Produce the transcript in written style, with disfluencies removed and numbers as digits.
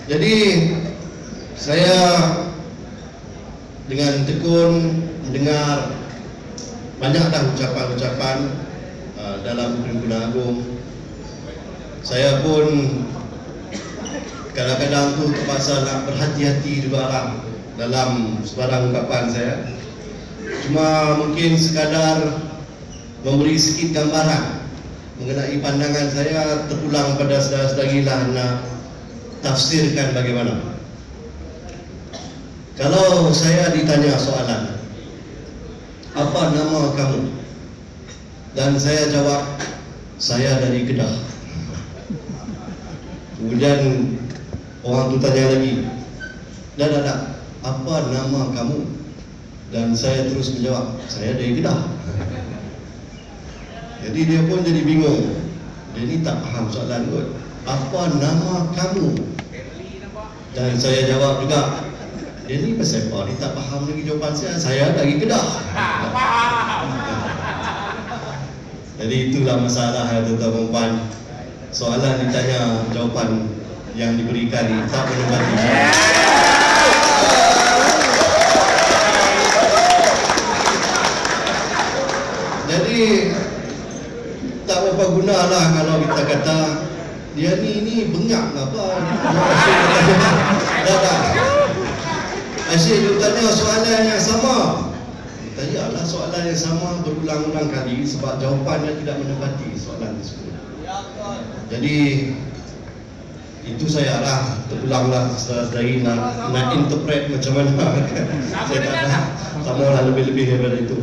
Jadi saya dengan tekun mendengar banyaklah ucapan-ucapan dalam Perhimpunan Agung. Saya pun kadang-kadang tu terpaksa nak berhati-hati juga lah dalam sebarang ungkapan saya. Cuma mungkin sekadar memberi sedikit gambaran mengenai pandangan saya, terpulang pada saudara-saudari lah nak tafsirkan bagaimana. Kalau saya ditanya soalan, apa nama kamu? Dan saya jawab, saya dari Kedah. Kemudian orang tu tanya lagi, dah, apa nama kamu? Dan saya terus menjawab, saya dari Kedah. Jadi dia pun jadi bingung. Dia ni tak faham soalan kot. Apa nama kamu? Dan saya jawab juga, dia ni pasal apa? Dia tak faham lagi jawapan saya dari Kedah. Jadi itulah masalah ya tuan-tuan puan. Soalan ditanya, jawapan yang diberikan tak menepati. Jadi tak berapa gunalah kalau kita kata dia ni bengak apa. Dah. Asyik dia tanya soalan yang sama. Tanyalah soalan yang sama berulang-ulang kali sebab jawapannya tidak menepati soalan tersebut. Jadi itu saya arah terpulanglah saudara-saudari nak interpret macam mana. Saya tak maulah lebih-lebih daripada itu.